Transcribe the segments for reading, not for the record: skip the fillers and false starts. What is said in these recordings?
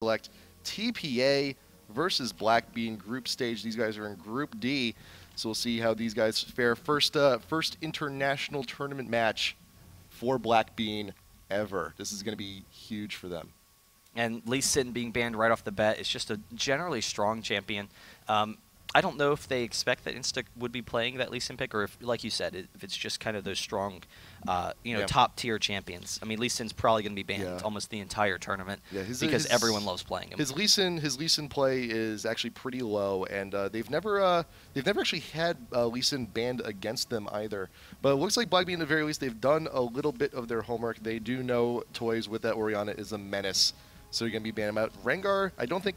select TPA versus Blackbean group stage. These guys are in Group D, so we'll see how these guys fare. First international tournament match for Blackbean ever. This is going to be huge for them. And Lee Sin being banned right off the bat is just a generally strong champion. I don't know if they expect that Insta would be playing that Lee Sin pick, or if, like you said, if it's just kind of those strong, top-tier champions. I mean, Lee Sin's probably going to be banned almost the entire tournament because everyone loves playing him. His Lee Sin play is actually pretty low, and they've never actually had Lee Sin banned against them either. But it looks like Blackbean, at the very least, they've done a little bit of their homework. They do know Toys with that Orianna is a menace, so you're going to be banning him out. Rengar, I don't think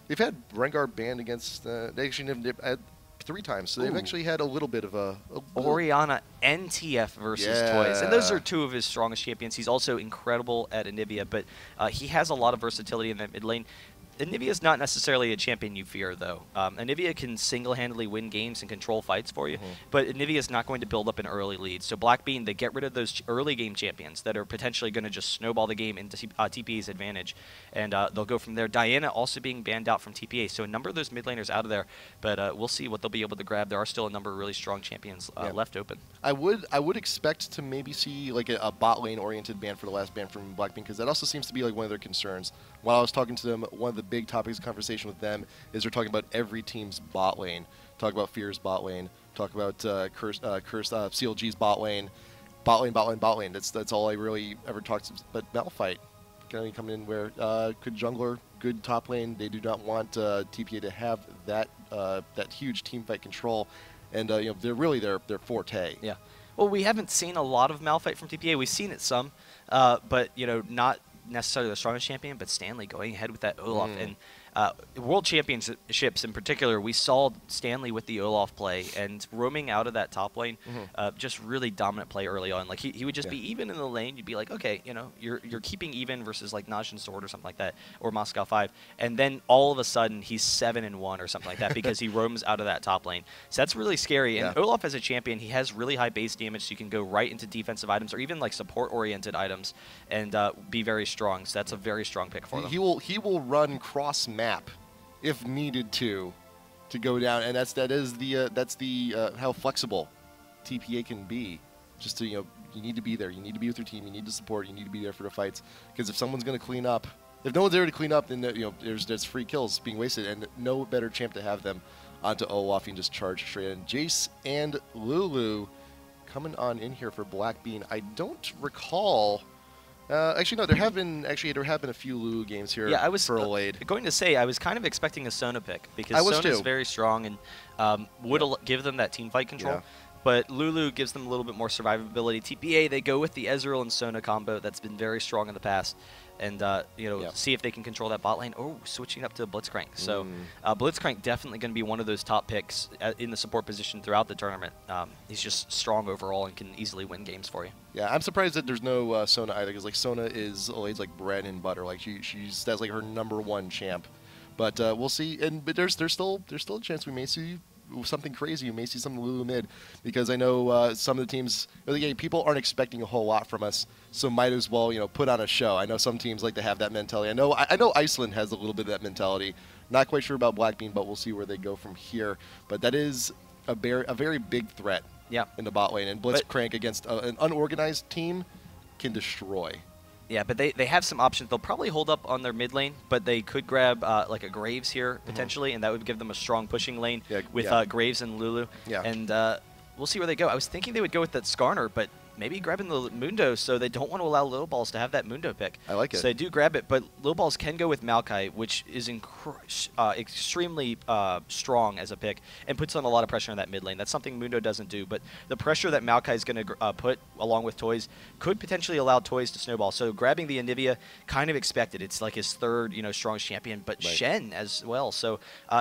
they've had Rengar banned against. They actually had 3 times, so they've actually had a little bit of a Orianna NTF versus Toys, and those are 2 of his strongest champions. He's also incredible at Anivia, but he has a lot of versatility in that mid lane. Anivia is not necessarily a champion you fear, though. Anivia can single-handedly win games and control fights for you, but Anivia is not going to build up an early lead. So Blackbean, they get rid of those early game champions that are potentially going to just snowball the game into TPA's advantage, and they'll go from there. Diana also being banned out from TPA, so a number of those mid laners out of there, but we'll see what they'll be able to grab. There are still a number of really strong champions left open. I would expect to maybe see like a bot lane-oriented ban for the last ban from Blackbean, because that also seems to be like one of their concerns. While I was talking to them, one of the big topics of conversation with them is they're talking about every team's bot lane. Talk about Fear's bot lane. Talk about CLG's bot lane. Bot lane. That's all I really ever talked about. But Malphite coming in where good jungler, good top lane. They do not want TPA to have that huge team fight control, and they're really their forte. Yeah. Well, we haven't seen a lot of Malphite from TPA. We've seen it some, but not necessarily the strongest champion, but Stanley going ahead with that Olaf. And World Championships in particular, we saw Stanley with the Olaf play and roaming out of that top lane, just really dominant play early on. Like he would just be even in the lane. You'd be like, okay, you're keeping even versus like Najin Sword or something like that, or Moscow 5, and then all of a sudden he's 7-1 or something like that because he roams out of that top lane. So that's really scary. And Olaf as a champion, he has really high base damage, so you can go right into defensive items or even like support-oriented items and be very strong. So that's a very strong pick for them. He will run cross map if needed to go down, and that's how flexible TPA can be. Just to you need to be there. You need to be with your team. You need to support. You need to be there for the fights. Because if someone's going to clean up, if no one's there to clean up, then there's free kills being wasted, and no better champ to have them onto Olaf. You can just charge straight in. Jace and Lulu coming on in here for Blackbean. I don't recall. Actually, no. There have been a few Lulu games here. Yeah, I was for Alade. going to say I was kind of expecting a Sona pick because Sona is very strong and would give them that team fight control. But Lulu gives them a little bit more survivability. TPA, they go with the Ezreal and Sona combo that's been very strong in the past. And, see if they can control that bot lane. Oh, switching up to Blitzcrank. So Blitzcrank definitely going to be one of those top picks in the support position throughout the tournament. He's just strong overall and can easily win games for you. Yeah, I'm surprised that there's no Sona either, because like Sona is Alade's like bread and butter. Like that's like her #1 champ. But we'll see. But there's still a chance we may see something crazy. You may see some Lulu mid, because I know some of the teams, people aren't expecting a whole lot from us, so might as well put on a show. I know some teams like to have that mentality. I know Iceland has a little bit of that mentality. Not quite sure about Blackbean, but we'll see where they go from here. But that is a very big threat in the bot lane, and Blitzcrank against an unorganized team can destroy. Yeah, but they have some options. They'll probably hold up on their mid lane, but they could grab like a Graves here potentially, and that would give them a strong pushing lane with Graves and Lulu. Yeah. And we'll see where they go. I was thinking they would go with that Skarner, but maybe grabbing the Mundo, so they don't want to allow Little Balls to have that Mundo pick. I like it. So they do grab it, but Little Balls can go with Maokai, which is extremely strong as a pick and puts on a lot of pressure on that mid lane. That's something Mundo doesn't do, but the pressure that Maokai is going to put along with Toys could potentially allow Toys to snowball. So grabbing the Anivia, kind of expected. It's like his third, strongest champion, but Shen as well. So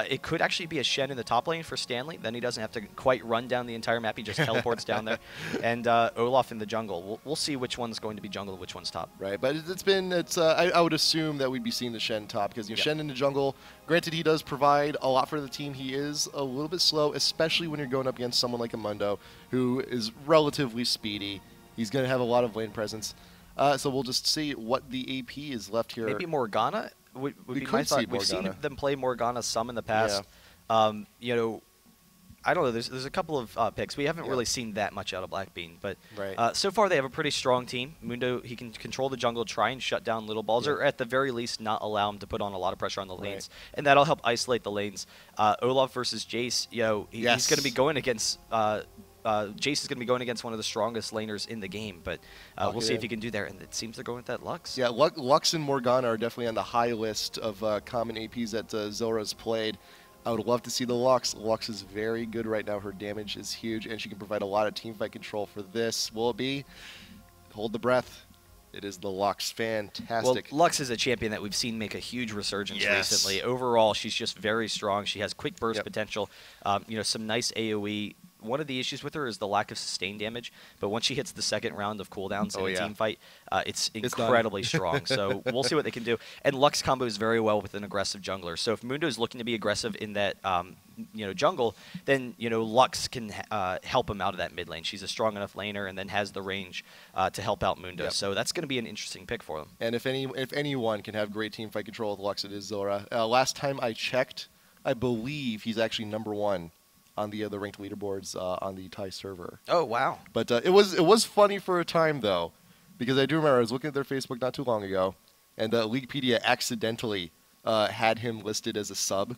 it could actually be a Shen in the top lane for Stanley. Then he doesn't have to quite run down the entire map. He just teleports down there. And Olaf in the jungle. We'll see which one's going to be jungle, which one's top. Right, but I would assume that we'd be seeing the Shen top, because Shen in the jungle, granted he does provide a lot for the team. He is a little bit slow, especially when you're going up against someone like a Mundo, who is relatively speedy. He's going to have a lot of lane presence. So we'll just see what the AP is left here. Maybe Morgana would We be could my see thought. We've seen Morgana. them play Morgana some in the past. You know, I don't know. There's a couple of picks. We haven't Yeah. really seen that much out of Blackbean, but Right. so far they have a pretty strong team. Mundo, he can control the jungle, try and shut down little balls, Yeah. or at the very least not allow him to put on a lot of pressure on the Right. lanes, and that'll help isolate the lanes. Olaf versus Jace, you know, he's Yes. going to be going against. Jace is going to be going against one of the strongest laners in the game, but we'll see if he can do there. And it seems they're going with that Lux. Yeah, Lux and Morgana are definitely on the high list of common APs that Zora's played. I would love to see the Lux. Lux is very good right now. Her damage is huge, and she can provide a lot of teamfight control for this. Will it be? Hold the breath. It is the Lux. Fantastic. Well, Lux is a champion that we've seen make a huge resurgence Yes. recently. Overall, she's just very strong. She has quick burst Yep. potential. You know, some nice AoE. One of the issues with her is the lack of sustained damage, but once she hits the second round of cooldowns in a yeah. team fight, it's done. incredibly strong. So we'll see what they can do. And Lux combos very well with an aggressive jungler. So if Mundo is looking to be aggressive in that you know, jungle, then you know Lux can help him out of that mid lane. She's a strong enough laner and then has the range to help out Mundo. Yep. So that's going to be an interesting pick for them. And if anyone can have great teamfight control with Lux, it is Zora. Last time I checked, I believe he's actually #1 on the ranked leaderboards on the Thai server. Oh wow! But it was funny for a time though, because I do remember I was looking at their Facebook not too long ago, and Leaguepedia accidentally had him listed as a sub.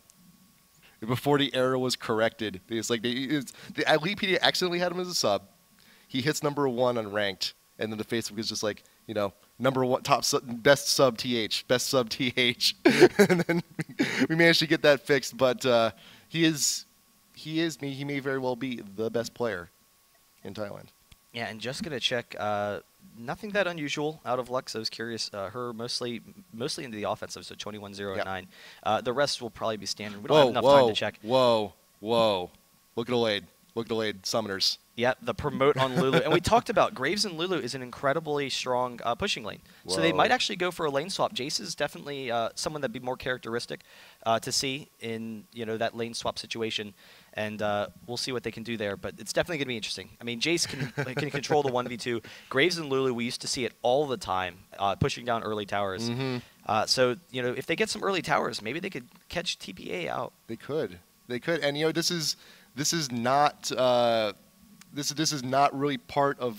Before the error was corrected, Leaguepedia accidentally had him as a sub. He hits #1 on ranked, and then the Facebook is just like, you know, #1 best sub th, best sub th, and then we managed to get that fixed. But he may very well be the best player in Thailand. Yeah, and just gonna check. Nothing that unusual out of Lux. I was curious. Her mostly into the offensive, so 21-0-9. The rest will probably be standard. We don't have enough time to check. Whoa! Look at Olade. Summoners. Yeah, the promote on Lulu. And we talked about Graves and Lulu is an incredibly strong pushing lane. So they Whoa. might actually go for a lane swap. Jace is definitely someone that'd be more characteristic to see in that lane swap situation. And we'll see what they can do there. But it's definitely going to be interesting. I mean, Jace can control the 1v2. Graves and Lulu, we used to see it all the time, pushing down early towers. Mm-hmm. So, if they get some early towers, maybe they could catch TPA out. They could. And this is not this is not really part of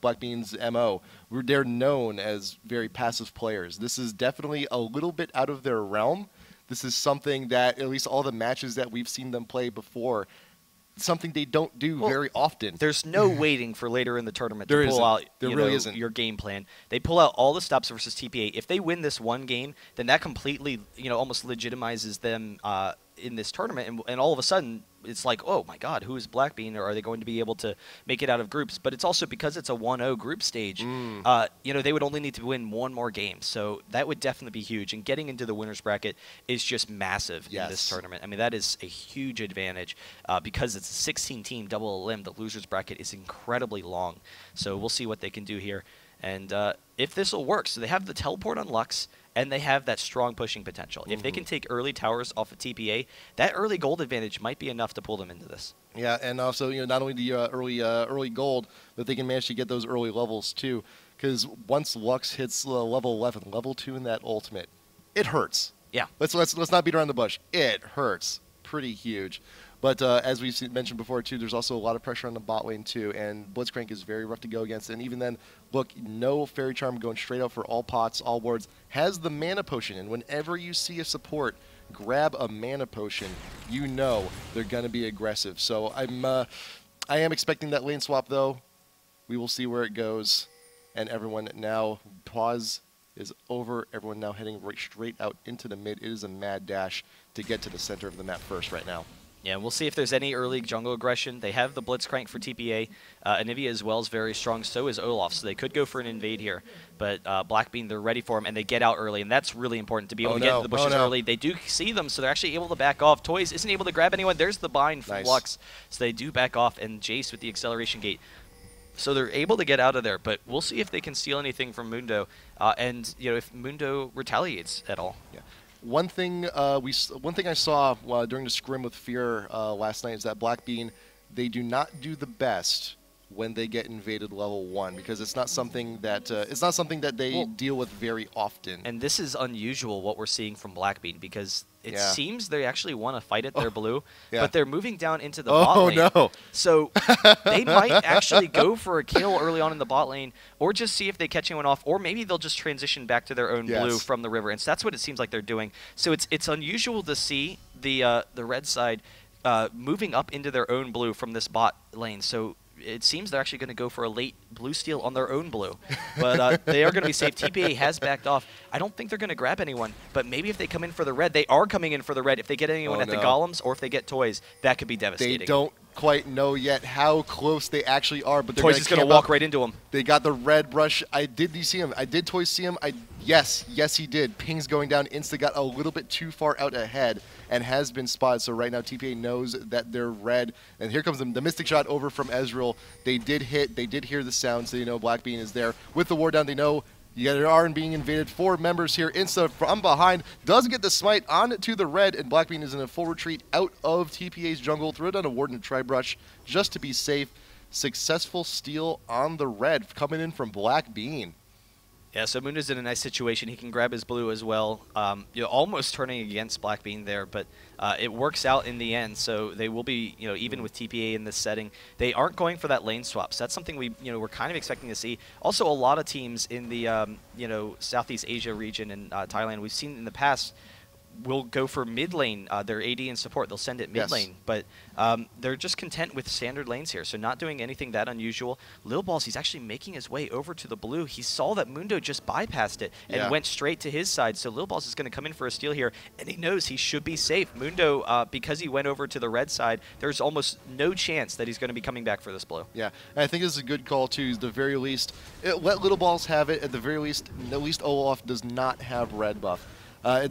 Blackbean's MO. They're known as very passive players. This is definitely a little bit out of their realm. This is something that, at least all the matches that we've seen them play before, something they don't do very often. There's no waiting for later in the tournament There to pull isn't. out There really isn't. your game plan. They pull out all the stops versus TPA. If they win this one game, then that completely almost legitimizes them in this tournament, and all of a sudden it's like, oh my God, who is Blackbean, or are they going to be able to make it out of groups? But it's also because it's a 1-0 group stage. They would only need to win one more game, so that would definitely be huge. And getting into the winners bracket is just massive in this tournament. I mean, that is a huge advantage because it's a 16-team double elim. The losers bracket is incredibly long, so we'll see what they can do here. And if this will work, so they have the teleport on Lux, and they have that strong pushing potential. If they can take early towers off of TPA, that early gold advantage might be enough to pull them into this. Yeah, and also not only the early gold, but they can manage to get those early levels too. Because once Lux hits level 11, level 2 in that ultimate, it hurts. Yeah. Let's not beat around the bush. It hurts pretty huge. But as we mentioned before, too, there's also a lot of pressure on the bot lane, too, and Blitzcrank is very rough to go against. And even then, look, no Fairy Charm going straight out for all pots, all wards, has the Mana Potion. And whenever you see a support grab a Mana Potion, you know they're going to be aggressive. So I am expecting that lane swap, though. We will see where it goes. And everyone now, pause is over. Everyone now heading right straight out into the mid. It is a mad dash to get to the center of the map first right now. Yeah, we'll see if there's any early jungle aggression. They have the Blitzcrank for TPA. Anivia as well is very strong. So is Olaf. So they could go for an invade here. But Blackbean, they're ready for him, and they get out early. And that's really important to be able to get into the bushes early. They do see them, so they're actually able to back off. Toys isn't able to grab anyone. There's the bind from Lux. So they do back off, and Jace with the acceleration gate. So they're able to get out of there. But we'll see if they can steal anything from Mundo, and if Mundo retaliates at all. Yeah. One thing I saw during the scrim with Fear last night is that Blackbean, they do not do the best when they get invaded level 1, because it's not something that they deal with very often. And this is unusual what we're seeing from Blackbean, because it Yeah. seems they actually want to fight at their blue, yeah. but they're moving down into the bot Oh lane. no! So they might actually go for a kill early on in the bot lane, or just see if they catch anyone off, or maybe they'll just transition back to their own blue Yes. from the river. And so that's what it seems like they're doing. So it's unusual to see the red side moving up into their own blue from this bot lane. So it seems they're actually going to go for a late blue steal on their own blue. But they are going to be safe. TPA has backed off. I don't think they're going to grab anyone, but maybe if they come in for the red, they are coming in for the red. If they get anyone at the golems, or if they get Toys, that could be devastating. They don't quite know yet how close they actually are, but they're Toys is going to walk right into them. They got the red brush. Did you see him? Did Toys see him? Yes, he did. Ping's going down. Insta got a little bit too far out ahead and has been spotted. So right now TPA knows that they're red. And here comes the Mystic Shot over from Ezreal. They did hit. They did hear the sound, so they know Blackbean is there. With the ward down, they know there are being invaded. 4 members here. Insta from behind does get the smite on to the red, and Blackbean is in a full retreat out of TPA's jungle. Throw down a ward and a tri-brush just to be safe. Successful steal on the red coming in from Blackbean. Yeah, so Mundo's in a nice situation. He can grab his blue as well. Almost turning against Blackbean there, but it works out in the end. So they will be, even with TPA in this setting, they aren't going for that lane swap. So that's something we're kind of expecting to see. Also, a lot of teams in the Southeast Asia region and Thailand, we've seen in the past, will go for mid lane, their AD and support. They'll send it mid lane, but they're just content with standard lanes here, so not doing anything that unusual. Lil Balls, he's actually making his way over to the blue. He saw that Mundo just bypassed it and went straight to his side, so Lil Balls is going to come in for a steal here, and he knows he should be safe. Mundo, because he went over to the red side, there's almost no chance that he's going to be coming back for this blue. Yeah, and I think this is a good call too. At the very least, let Little Balls have it. At the very least, Olaf does not have red buff.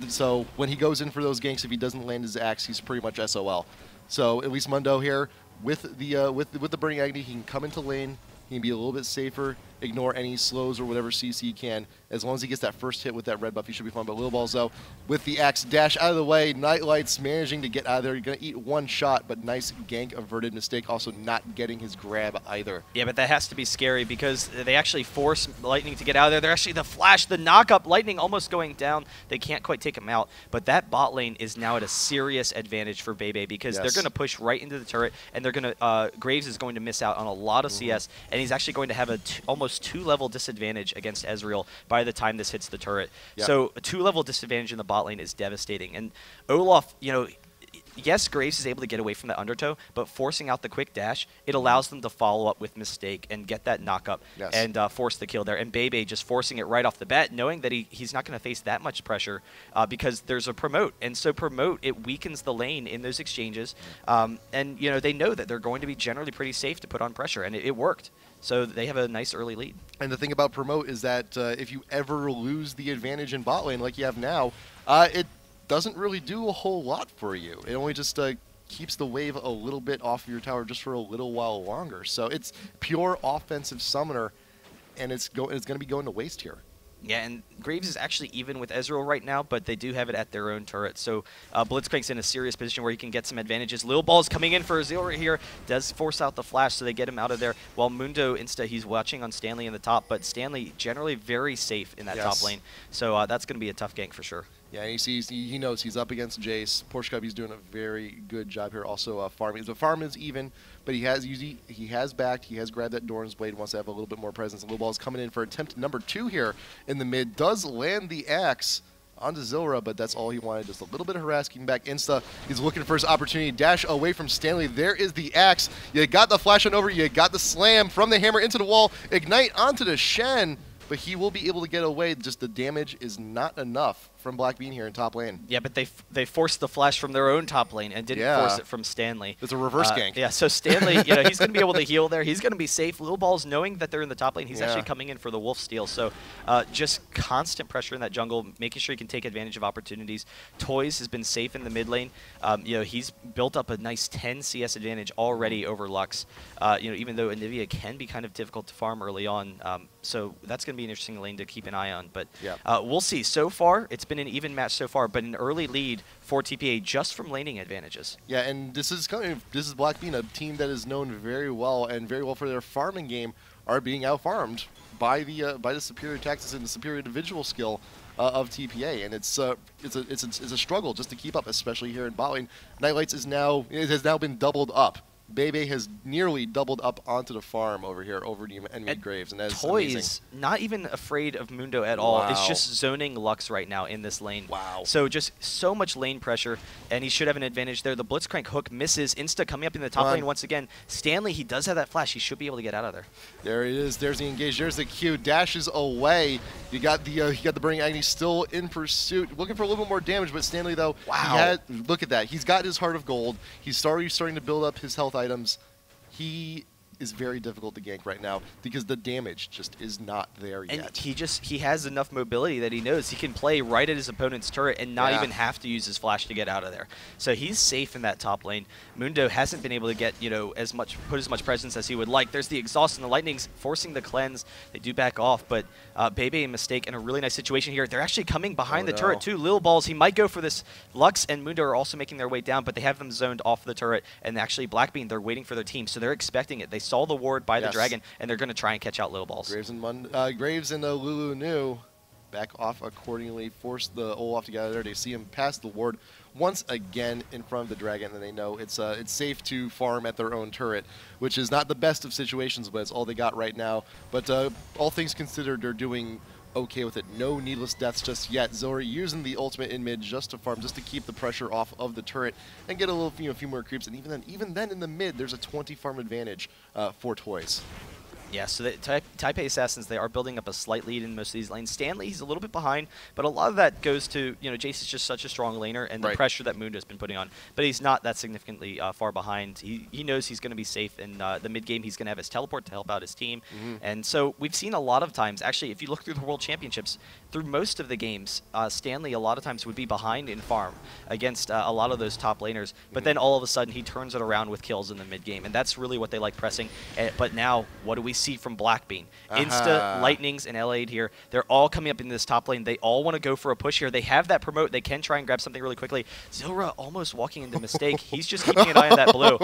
So when he goes in for those ganks, if he doesn't land his axe, he's pretty much SOL. So at least Mundo here with the Burning Agony, he can come into lane. He can be a little bit safer, ignore any slows or whatever CC he can. As long as he gets that first hit with that red buff, he should be fine. But Lil Balls, though, with the axe dash out of the way, Nightlight's managing to get out of there. You're going to eat one shot, but nice gank averted. Mistake also not getting his grab either. Yeah, but that has to be scary because they actually force Lightning to get out of there. They're actually the flash, the knock-up, Lightning almost going down. They can't quite take him out. But that bot lane is now at a serious advantage for Bebe because they're going to push right into the turret, and they're going to Graves is going to miss out on a lot of CS, and he's actually going to have a almost 2-level disadvantage against Ezreal by the time this hits the turret. Yep. So a 2-level disadvantage in the bot lane is devastating. And Olaf, yes, Graves is able to get away from that undertow, but forcing out the quick dash, it allows them to follow up with Mistake and get that knock-up and force the kill there. And Bebe just forcing it right off the bat, knowing that he's not going to face that much pressure because there's a promote. And so promote, it weakens the lane in those exchanges. And, they know that they're going to be generally pretty safe to put on pressure, and it worked. So they have a nice early lead. And the thing about promote is that if you ever lose the advantage in bot lane like you have now, it doesn't really do a whole lot for you. It only just keeps the wave a little bit off of your tower just for a little while longer. So it's pure offensive summoner, and it's going to be going to waste here. Yeah, and Graves is actually even with Ezreal right now, but they do have it at their own turret. So Blitzcrank's in a serious position where he can get some advantages. Lil Ball's coming in for a Zeal right here. Does force out the flash, so they get him out of there. While Mundo, he's watching on Stanley in the top, but Stanley generally very safe in that top lane. So that's going to be a tough gank for sure. Yeah, and he knows he's up against Jace. Porsche Cubby's doing a very good job here. Also, farming. The farm is even, but he has backed. He has grabbed that Doran's Blade. Wants to have a little bit more presence. Lil Ball's coming in for attempt number 2 here in the mid. Does land the axe onto Zilra, but that's all he wanted. Just a little bit of harassing back. Insta, he's looking for his opportunity. Dash away from Stanley. There is the axe. You got the flash on over. You got the slam from the hammer into the wall. Ignite onto the Shen. But he will be able to get away. Just the damage is not enough from Blackbean here in top lane. Yeah, but they forced the flash from their own top lane and didn't force it from Stanley. It's a reverse gank. Yeah, so Stanley, he's going to be able to heal there. He's going to be safe. Lil Balls, knowing that they're in the top lane, he's actually coming in for the Wolf Steal. So just constant pressure in that jungle, making sure he can take advantage of opportunities. Toys has been safe in the mid lane. He's built up a nice 10 CS advantage already over Lux. Even though Anivia can be kind of difficult to farm early on. So that's going to be an interesting lane to keep an eye on. But we'll see. So far, it's been an even match so far, but an early lead for TPA just from laning advantages. Yeah, and this is Blackbean, a team that is known very well for their farming game, are being out-farmed by the superior tactics and the superior individual skill of TPA, and it's a struggle just to keep up, especially here in bot lane. Nightlights has now been doubled up. Bebe has nearly doubled up onto the farm over here, over the enemy Graves, and that's Toys amazing. not even afraid of Mundo at all. Wow. It's just zoning Lux right now in this lane. Wow. So just so much lane pressure, and he should have an advantage there. The Blitzcrank hook misses. Insta coming up in the top lane once again. Stanley, he does have that flash. He should be able to get out of there. There it is. There's the engage. There's the Q. Dashes away. You got the Burning Agony still in pursuit, looking for a little bit more damage. But Stanley, though, wow, look at that. He's got his Heart of Gold. He's starting to build up his health items. He is very difficult to gank right now because the damage just is not there yet. And he has enough mobility that he knows he can play right at his opponent's turret and not even have to use his flash to get out of there. So he's safe in that top lane. Mundo hasn't been able to get, put as much presence as he would like. There's the exhaust and the lightnings forcing the cleanse. They do back off, but Bebe and Mistake in a really nice situation here. They're actually coming behind the turret too. Lil Balls, he might go for this. Lux and Mundo are also making their way down, but they have them zoned off the turret, and actually Blackbean, they're waiting for their team, so they're expecting it. They saw the ward by the dragon, and they're going to try and catch out Little Balls. Graves and Lulu Nu back off accordingly, force the Olaf to get out of there. They see him pass the ward once again in front of the dragon, and they know it's safe to farm at their own turret, which is not the best of situations, but it's all they got right now. But all things considered, they're doing okay with it. No needless deaths just yet. Zora using the ultimate in mid just to farm, just to keep the pressure off of the turret and get a few more creeps. And even then in the mid, there's a 20 farm advantage for Toys. Yeah, so the Taipei Assassins, they are building up a slight lead in most of these lanes. Stanley, he's a little bit behind, but a lot of that goes to, Jace is just such a strong laner and the pressure that Mundo's been putting on. But he's not that significantly far behind. He knows he's going to be safe in the mid-game. He's going to have his teleport to help out his team. And so we've seen a lot of times, actually, if you look through the World Championships, through most of the games, Stanley a lot of times would be behind in farm against a lot of those top laners. But then all of a sudden, he turns it around with kills in the mid-game. And that's really what they like pressing. But now, what do we see from Blackbean? Insta, Lightnings, and L8 here. They're all coming up in this top lane. They all want to go for a push here. They have that promote. They can try and grab something really quickly. Zilra almost walking into Mistake. He's just keeping an eye on that blue.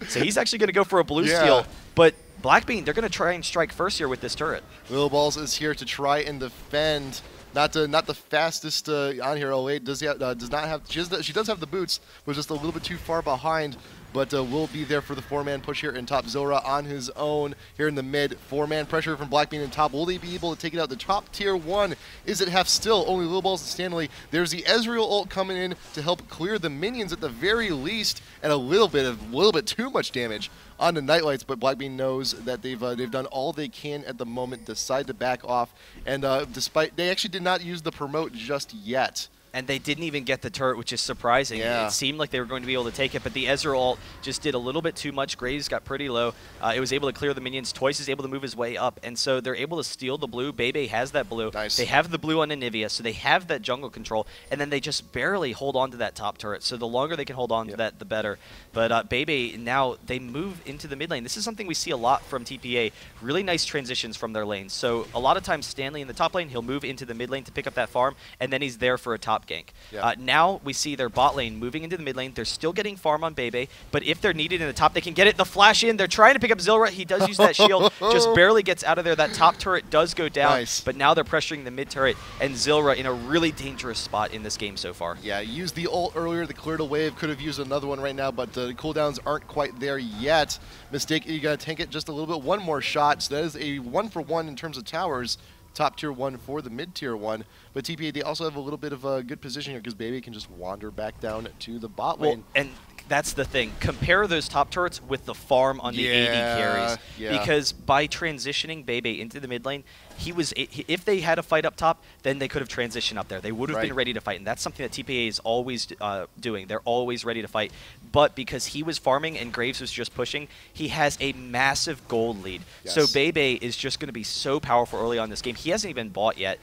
So he's actually going to go for a blue steal. But Blackbean, they're going to try and strike first here with this turret. Lil Balls is here to try and defend. Not the fastest on here. She does have the boots, but just a little bit too far behind. But will be there for the 4-man push here in top. Zora on his own here in the mid. 4-man pressure from Blackbean in top. Will they be able to take it out? The top tier 1 is at half still. Only Lil Balls and Stanley. There's the Ezreal ult coming in to help clear the minions at the very least, and a little bit too much damage on the Nightlights. But Blackbean knows that they've done all they can at the moment. Decide to back off, and despite they actually did not use the promote just yet. And they didn't even get the turret, which is surprising. Yeah. It seemed like they were going to be able to take it, but the Ezreal ult just did a little bit too much. Graves got pretty low. It was able to clear the minions. Toys is able to move his way up, and so they're able to steal the blue. Bebe has that blue. Nice. They have the blue on Anivia, so they have that jungle control, and then they just barely hold on to that top turret. So the longer they can hold on to that, the better. But Bebe, now they move into the mid lane. This is something we see a lot from TPA. Really nice transitions from their lanes. So a lot of times Stanley in the top lane, he'll move into the mid lane to pick up that farm, and then he's there for a top gank. Yeah. Now we see their bot lane moving into the mid lane. They're still getting farm on Bebe, but if they're needed in the top, they can get it. The flash in. They're trying to pick up Zilra. He does use that shield. Just barely gets out of there. That top turret does go down, but now they're pressuring the mid turret, and Zilra in a really dangerous spot in this game so far. Yeah, used the ult earlier. The cleared a wave. Could have used another one right now, but the cooldowns aren't quite there yet. Mistake, you got to tank it just a little bit. One more shot. So that is a 1-for-1 in terms of towers. Top tier 1 for the mid tier 1, but TPA, they also have a little bit of a good position here because Bebe can just wander back down to the bot lane. And that's the thing. Compare those top turrets with the farm on the AD carries, because by transitioning Bebe into the mid lane, if they had a fight up top, then they could have transitioned up there. They would have been ready to fight, and that's something that TPA is always doing. They're always ready to fight. but because he was farming and Graves was just pushing, he has a massive gold lead. Yes. So Bebe is just going to be so powerful early on in this game. He hasn't even bought yet.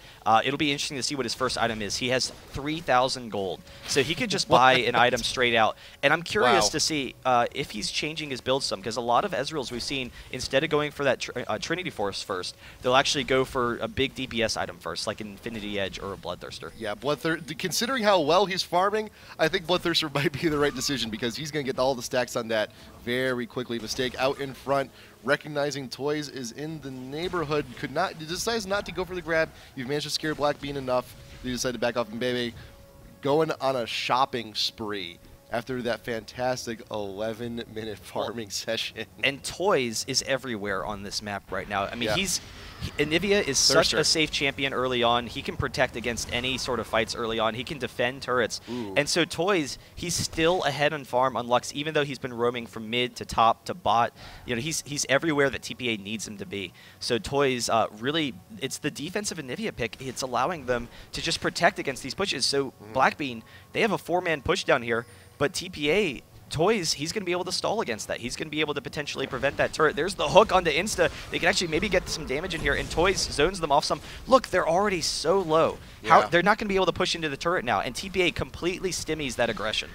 It'll be interesting to see what his first item is. He has 3,000 gold, so he could just buy an item straight out. And I'm curious to see if he's changing his build some, because a lot of Ezreals we've seen, instead of going for that Trinity Force first, they'll actually go for a big DPS item first, like an Infinity Edge or a Bloodthirster. Yeah, Bloodthirster, considering how well he's farming, I think Bloodthirster might be the right decision, because he's going to get all the stacks on that very quickly. Mistake out in front, recognizing Toys is in the neighborhood, decides not to go for the grab. You've managed to scare Black Bean enough. You decide to back off, and Bebe going on a shopping spree after that fantastic 11-minute farming session. And Toys is everywhere on this map right now. I mean, Yeah. Anivia is such Thirster. a safe champion early on. He can protect against any sort of fights early on. He can defend turrets. Ooh. And so Toys, he's still ahead on farm on Lux, even though he's been roaming from mid to top to bot. You know, he's everywhere that TPA needs him to be. So Toys, really, it's the defensive Anivia pick. It's allowing them to just protect against these pushes. So Blackbean, they have a 4-man push down here, but TPA, Toys, he's going to be able to stall against that. He's going to be able to potentially prevent that turret. There's the hook onto Insta. They can actually maybe get some damage in here, and Toys zones them off some. Look, they're already so low. Yeah. They're not going to be able to push into the turret now, and TPA completely stimmies that aggression.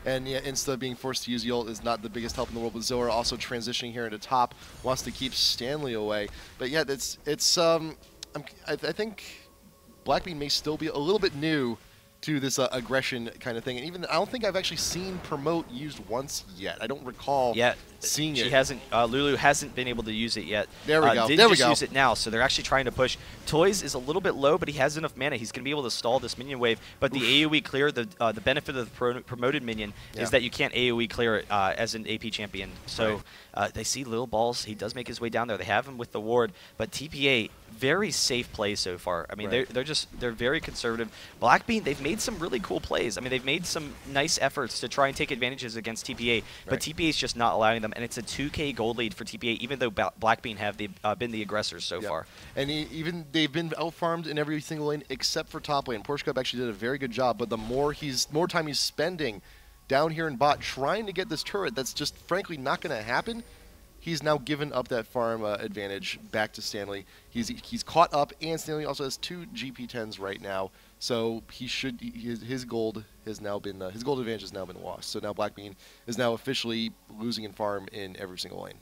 And yeah, Insta being forced to use the ult is not the biggest help in the world, but Zora also transitioning here into top, wants to keep Stanley away. But yeah, I think Blackbean may still be a little bit new to this aggression kind of thing. And even I don't think I've actually seen Promote used once yet. I don't recall seeing it. She hasn't. Lulu hasn't been able to use it yet. There we go. Did just use it now, so they're actually trying to push. Toys is a little bit low, but he has enough mana. He's going to be able to stall this minion wave. But the AoE clear, the benefit of the promoted minion is that you can't AoE clear it as an AP champion. So they see Lil Balls. He does make his way down there. They have him with the ward, but TPA, very safe play so far. I mean, they're very conservative. Blackbean, they've made some really cool plays. I mean, they've made some nice efforts to try and take advantages against TPA, but TPA is just not allowing them, and it's a 2K gold lead for TPA, even though Blackbean have been the aggressors so far. And even they've been outfarmed in every single lane except for top lane. Porsche Cup actually did a very good job, but the more time he's spending down here in bot trying to get this turret, that's just frankly not going to happen. He's now given up that farm advantage back to Stanley. He's caught up, and Stanley also has 2 GP10s right now. So his gold advantage has now been lost. So now Blackbean is now officially losing in farm in every single lane.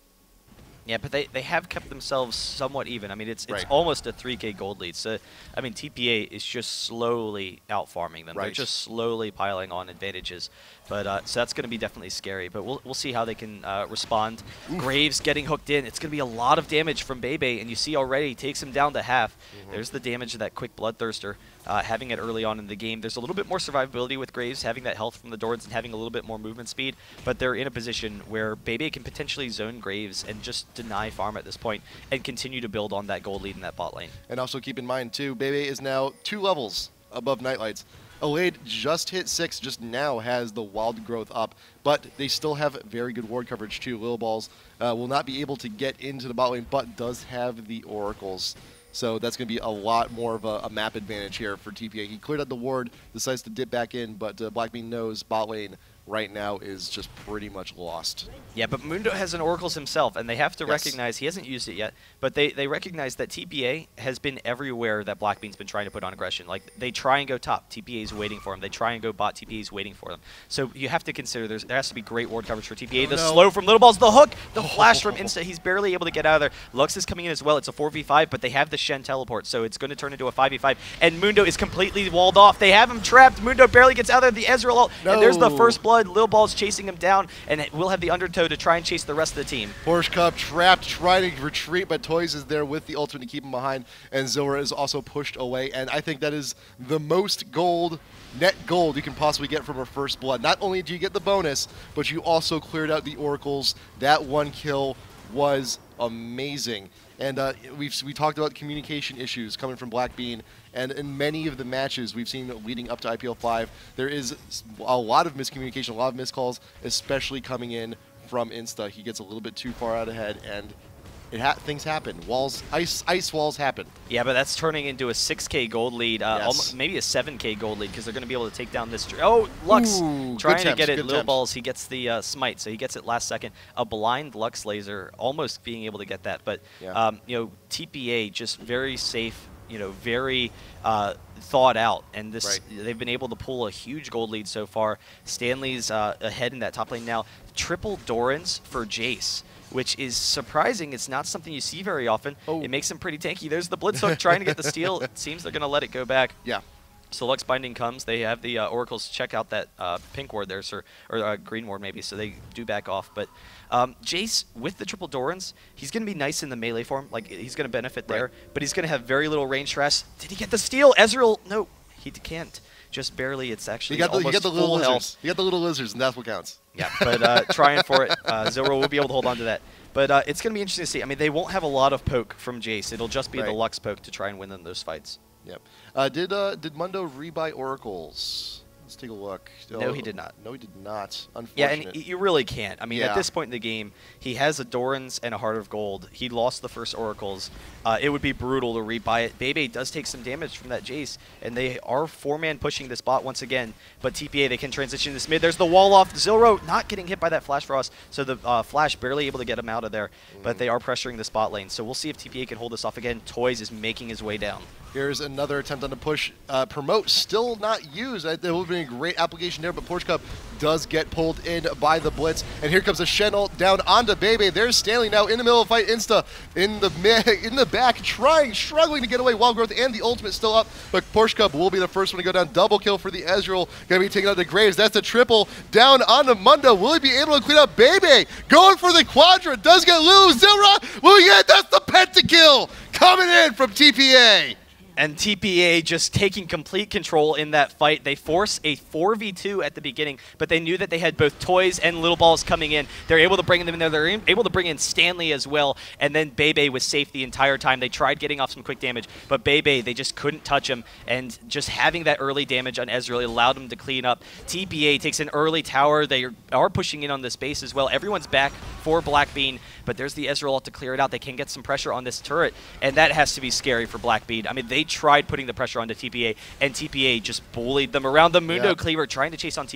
Yeah, but they have kept themselves somewhat even. I mean, it's almost a 3K gold lead. So, I mean, TPA is just slowly out-farming them. They're just slowly piling on advantages. But so that's going to be definitely scary. But we'll see how they can respond. Oof. Graves getting hooked in. It's going to be a lot of damage from Bebe, and you see already takes him down to half. There's the damage of that quick Bloodthirster. Having it early on in the game. There's a little bit more survivability with Graves, having that health from the Dords and having a little bit more movement speed, but they're in a position where Bebe can potentially zone Graves and just deny farm at this point and continue to build on that gold lead in that bot lane. And also keep in mind, too, Bebe is now 2 levels above Nightlights. Alade just hit 6, just now has the Wild Growth up, but they still have very good ward coverage, too. Lil Balls will not be able to get into the bot lane, but does have the Oracles. So that's going to be a lot more of a map advantage here for TPA. He cleared out the ward, decides to dip back in, but Blackbean knows bot lane right now is just pretty much lost. Yeah, but Mundo has an Oracles himself, and they have to recognize, he hasn't used it yet, but they recognize that TPA has been everywhere that Blackbean's been trying to put on aggression. Like, they try and go top, TPA's waiting for him. They try and go bot, TPA's waiting for them. So you have to consider there has to be great ward coverage for TPA. The slow from Little Balls, the hook, the flash from Insta. He's barely able to get out of there. Lux is coming in as well. It's a 4v5, but they have the Shen teleport, so it's going to turn into a 5v5. And Mundo is completely walled off. They have him trapped. Mundo barely gets out of there. The Ezreal ult, and there's the first blood. Lil Balls chasing him down, and we'll have the Undertow to try and chase the rest of the team. Porsche Cup trapped, trying to retreat, but Toys is there with the ultimate to keep him behind, and Zora is also pushed away, and I think that is the most gold, net gold you can possibly get from her first blood. Not only do you get the bonus, but you also cleared out the Oracles. That 1 kill was amazing. And we talked about communication issues coming from Blackbean, and in many of the matches we've seen leading up to IPL 5, there is a lot of miscommunication, a lot of miscalls, especially coming in from Insta. He gets a little bit too far out ahead, and things happen. Ice walls happen. Yeah, but that's turning into a 6K gold lead, Yes. maybe a 7K gold lead, because they're going to be able to take down this. Oh, Lux Ooh, trying good to get temps, it. good Little temps. balls. He gets the smite, so he gets it last second. A blind Lux laser, almost being able to get that, but Yeah. TPA just very safe. Very thought out, and Right. they've been able to pull a huge gold lead so far. Stanley's ahead in that top lane now. Triple Dorans for Jace, which is surprising. It's not something you see very often. Oh. It makes him pretty tanky. There's the Blitzhook trying to get the steal. It seems they're going to let it go back. Yeah. So Lux Binding comes. They have the Oracles check out that pink ward there, or green ward maybe, so they do back off. But Jace, with the triple Dorans, he's going to be nice in the melee form. Like, he's going to benefit there, Right. but he's going to have very little range stress. Did he get the steal? Ezreal, no, he can't. Just barely. It's actually You got almost the little full health. lizards. You got the little lizards, and that's what counts. Yeah, but trying for it. Zero will be able to hold on to that. But it's going to be interesting to see. I mean, they won't have a lot of poke from Jace. It'll just be the Right. Lux poke to try and win them those fights. Yep. Did Mundo rebuy Oracles? Let's take a look. No, he did not. No, he did not. Yeah, Unfortunate. and you really can't. I mean, Yeah. at this point in the game, he has a Doran's and a Heart of Gold. He lost the first Oracles. It would be brutal to rebuy it. Bebe does take some damage from that Jace, and they are 4-man pushing this bot once again. But TPA, they can transition this mid. There's the wall off. Zilro not getting hit by that Flash Frost, so the Flash barely able to get him out of there. But they are pressuring the spot lane, so we'll see if TPA can hold this off again. Toys is making his way down. Here's another attempt on the push. Promote still not used. That would have been a great application there, but Porsche Cup does get pulled in by the Blitz. And here comes a Shen down onto Bebe. There's Stanley now in the middle of the fight. Insta in the back, struggling to get away. Wild Growth and the ultimate still up, but Porsche Cup will be the first one to go down. Double kill for the Ezreal. Gonna be taking out the Graves. That's a triple down onto Mundo. Will he be able to clean up Bebe? Going for the Quadra. Does get loose. Zilra will get. That's the pentakill coming in from TPA. And TPA just taking complete control in that fight. They force a 4v2 at the beginning, but they knew that they had both Toys and Little Balls coming in. They're able to bring them in there. They're able to bring in Stanley as well. And then Bebe was safe the entire time. They tried getting off some quick damage, but Bebe, they just couldn't touch him. And just having that early damage on Ezreal allowed him to clean up. TPA takes an early tower. They are pushing in on this base as well. Everyone's back for Blackbean, but there's the Ezreal ult to clear it out. They can get some pressure on this turret, and that has to be scary for Blackbean. I mean, they tried putting the pressure onto TPA, and TPA just bullied them around. The Mundo Cleaver trying to chase on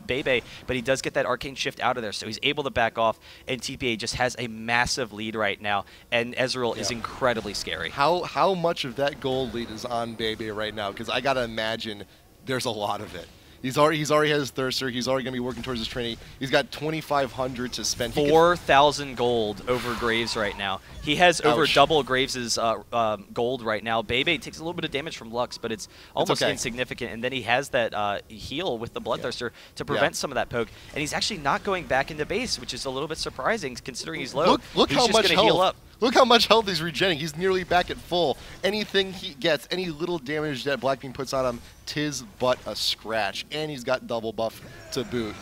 Bebe, but he does get that Arcane Shift out of there, so he's able to back off, and TPA just has a massive lead right now, and Ezreal is incredibly scary. How much of that gold lead is on Bebe right now? Because I gotta imagine there's a lot of it. He's already has his Thirster. He's already gonna be working towards his Trinity. He's got 2,500 to spend. 4,000 gold over Graves right now. He has over double Graves' gold right now. Bebe takes a little bit of damage from Lux, but it's almost insignificant. And then he has that heal with the Bloodthirster to prevent some of that poke. And he's actually not going back into base, which is a little bit surprising considering he's low. Look he's how just much gonna health. heal up. Look how much health he's regenerating. He's nearly back at full. Anything he gets, any little damage that Blackbean puts on him, tis but a scratch. And he's got double buff to boot.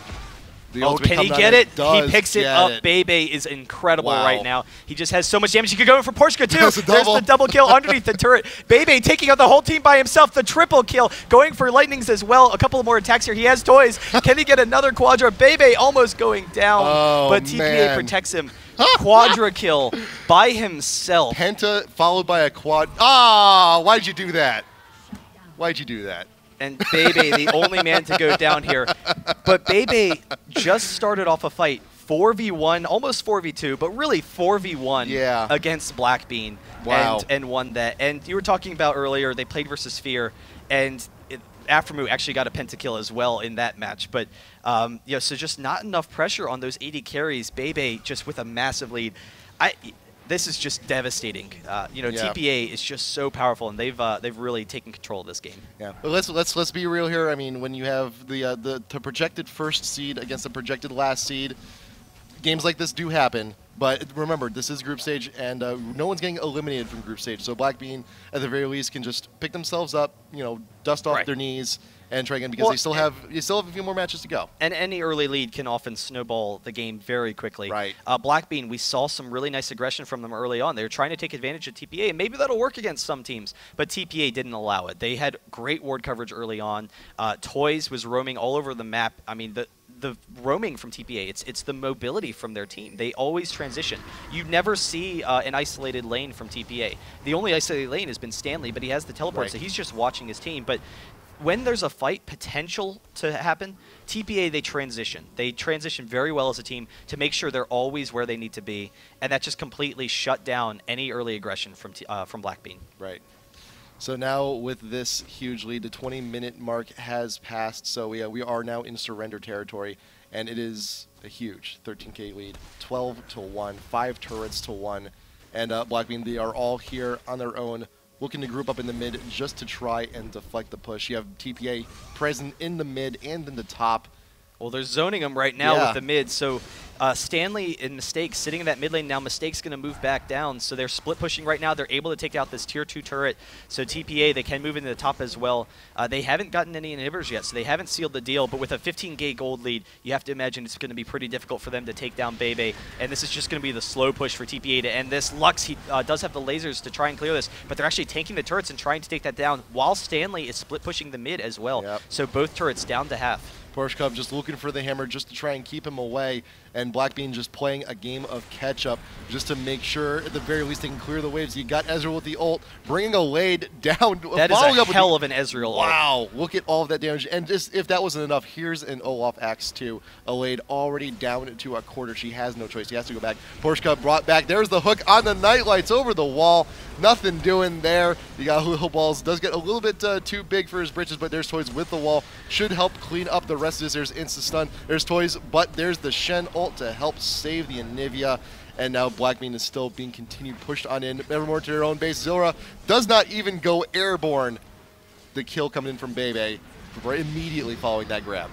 The Oh, ultimate can he coming get on it? He does picks it get up. it. Bebe is incredible Wow. right now. He just has so much damage. He could go in for Porshka too. There's a There's double. the double kill underneath the turret. Bebe taking out the whole team by himself. The triple kill. Going for lightnings as well. A couple of more attacks here. He has Toys. Can he get another Quadra? Bebe almost going down. Oh, but TPA man. protects him. Quadra kill by himself. Penta followed by a quad. Ah, why'd you do that? Why'd you do that? And Bebe, the only man to go down here. But Bebe just started off a fight 4v1, almost 4v2, but really 4v1 against Blackbean. Wow. And won that. And you were talking about earlier, they played versus Fear, and Aftermoo actually got a pentakill as well in that match. But, so just not enough pressure on those 80 carries. Bebe just with a massive lead. This is just devastating. TPA is just so powerful, and they've really taken control of this game. Yeah, but let's be real here. I mean, when you have the projected first seed against the projected last seed, games like this do happen. But remember, this is group stage, and no one's getting eliminated from group stage. So Blackbean, at the very least, can just pick themselves up, dust off their knees, and try again, because they still have a few more matches to go. And any early lead can often snowball the game very quickly. Right. Blackbean, we saw some really nice aggression from them early on. They were trying to take advantage of TPA, and maybe that'll work against some teams, but TPA didn't allow it. They had great ward coverage early on. Toys was roaming all over the map. I mean, the roaming from TPA. It's the mobility from their team. They always transition. You never see an isolated lane from TPA. The only isolated lane has been Stanley, but he has the teleport, Right. so he's just watching his team. But when there's a fight potential to happen, TPA, they transition. They transition very well as a team to make sure they're always where they need to be, and that just completely shut down any early aggression from Blackbean. Right. So now with this huge lead, the 20-minute mark has passed. So we are now in surrender territory, and it is a huge 13K lead, 12-1, 5 turrets to 1, and Blackbean, they are all here on their own, looking to group up in the mid just to try and deflect the push. You have TPA present in the mid and in the top. Well, they're zoning him right now Yeah. with the mid, so Stanley and Mistake sitting in that mid lane now. Mistake's going to move back down, so they're split pushing right now. They're able to take out this tier 2 turret, so TPA, they can move into the top as well. They haven't gotten any inhibitors yet, so they haven't sealed the deal, but with a 15K gold lead, you have to imagine it's going to be pretty difficult for them to take down Bebe, and this is just going to be the slow push for TPA to end this. Lux, he does have the lasers to try and clear this, but they're actually tanking the turrets and trying to take that down, while Stanley is split pushing the mid as well. Yep. So both turrets down to half. Porsche Cub just looking for the hammer just to try and keep him away, and Blackbean just playing a game of catch-up just to make sure, at the very least, they can clear the waves. You got Ezreal with the ult, bringing a Lade down. That is a hell of an Ezreal ult. Wow, look at all of that damage. And just, if that wasn't enough, here's an Olaf Axe 2. A Lade already down to a quarter. She has no choice. He has to go back. Porsche Cub brought back. There's the hook on the Nightlights over the wall. Nothing doing there. You got Little Balls. Does get a little bit too big for his britches, but there's Toys with the wall. Should help clean up the rest of this. There's Insta-Stun. There's Toys, but there's the Shen ult to help save the Anivia. And now Blackbean is still being continued pushed on in. Evermore to their own base. Zilra does not even go airborne. The kill coming in from Bebe immediately following that grab.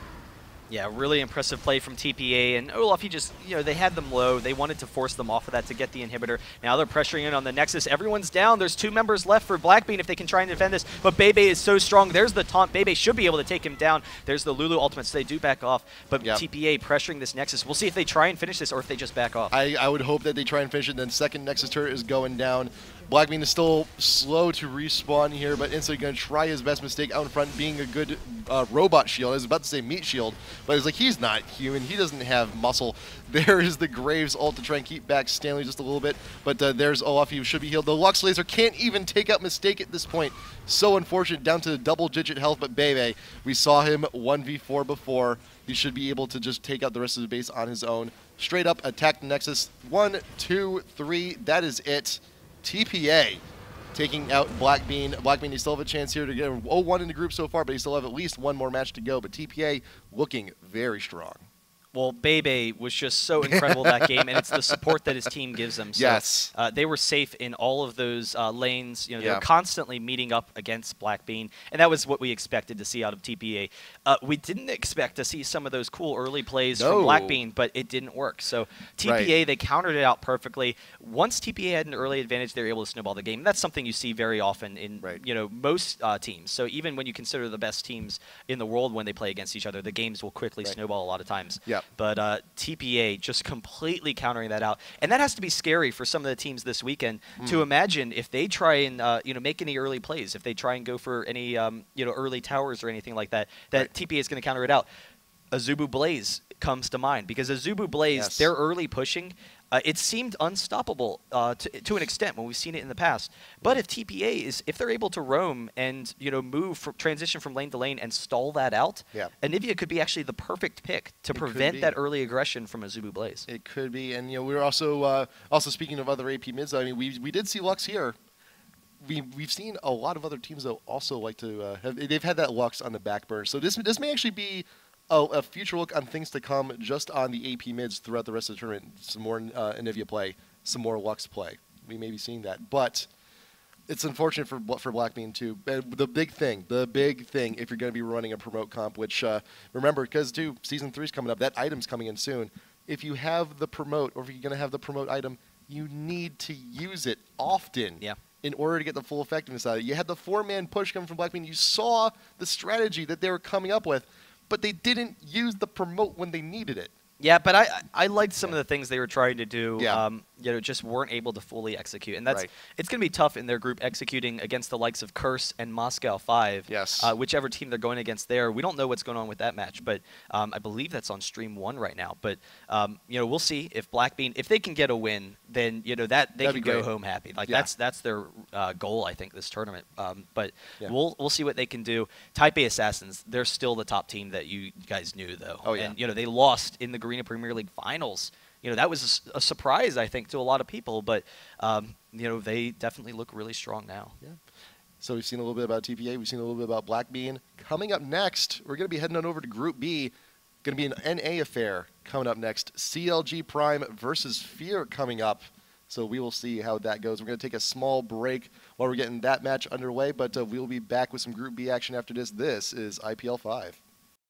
Yeah, really impressive play from TPA, and Olaf, he just, they had them low. They wanted to force them off of that to get the inhibitor. Now they're pressuring in on the Nexus. Everyone's down. There's 2 members left for Blackbean if they can try and defend this, but Bebe is so strong. There's the taunt. Bebe should be able to take him down. There's the Lulu ultimate, so they do back off, but Yep. TPA pressuring this Nexus. We'll see if they try and finish this or if they just back off. I would hope that they try and finish it. Then second Nexus turret is going down. Blackbean is still slow to respawn here, but instantly going to try his best. Mistake out in front, being a good robot shield. I was about to say meat shield, but it's like he's not human. He doesn't have muscle. There is the Graves ult to try and keep back Stanley just a little bit, but there's Olaf. He should be healed. The Lux laser can't even take out Mistake at this point. So unfortunate, down to the double-digit health, but Bebe, we saw him 1v4 before. He should be able to just take out the rest of the base on his own. Straight up attack the Nexus. 1, 2, 3. That is it. TPA taking out Blackbean. Blackbean, you still have a chance here to get 0-1 in the group so far, but you still have at least one more match to go. But TPA looking very strong. Well, Bebe was just so incredible that game, and it's the support that his team gives them. So, Yes. they were safe in all of those lanes. They Yeah. were constantly meeting up against Blackbean, and that was what we expected to see out of TPA. We didn't expect to see some of those cool early plays from Blackbean, but it didn't work. So TPA, they countered it out perfectly. Once TPA had an early advantage, they were able to snowball the game. That's something you see very often in most teams. So even when you consider the best teams in the world when they play against each other, the games will quickly snowball a lot of times. Yep. But TPA just completely countering that out. And that has to be scary for some of the teams this weekend to imagine if they try and make any early plays, if they try and go for any early towers or anything like that, that TPA is going to counter it out. Azubu Blaze comes to mind because Azubu Blaze, their early pushing, it seemed unstoppable to an extent when we've seen it in the past. But if TPA if they're able to roam and move transition from lane to lane and stall that out, Anivia could be actually the perfect pick to prevent that early aggression from Azubu Blaze. It could be, and we were also speaking of other AP mids. I mean, we did see Lux here. We've seen a lot of other teams though also like to they've had that Lux on the back burner. So this may actually be a future look on things to come just on the AP mids throughout the rest of the tournament. Some more Anivia play, some more Lux play. We may be seeing that. But it's unfortunate for Blackbean too. The big thing, if you're going to be running a promote comp, which remember, because Season 3 is coming up, that item's coming in soon. If you have the promote, or if you're going to have the promote item, you need to use it often. Yeah. In order to get the full effectiveness out of it. You had the 4-man push coming from Blackbean. You saw the strategy that they were coming up with, but they didn't use the promote when they needed it. Yeah, but I liked some of the things they were trying to do. Yeah. just weren't able to fully execute. And that's Right. it's going to be tough in their group executing against the likes of Curse and Moscow 5. Yes. Whichever team they're going against there. We don't know what's going on with that match, but I believe that's on Stream 1 right now. But, we'll see if Blackbean, if they can get a win, then, that they That'd can be go great. home happy. Like, Yeah. that's their goal, I think, this tournament. But Yeah. we'll see what they can do. Taipei Assassins, they're still the top team that you guys knew, though. Oh, yeah. And, they lost in the Garena Premier League finals. That was a surprise, I think, to a lot of people. But, they definitely look really strong now. Yeah. So we've seen a little bit about TPA. We've seen a little bit about Blackbean. Coming up next, we're going to be heading on over to Group B. Going to be an NA affair coming up next. CLG Prime versus Fear coming up. So we will see how that goes. We're going to take a small break while we're getting that match underway, but we'll be back with some Group B action after this. This is IPL 5.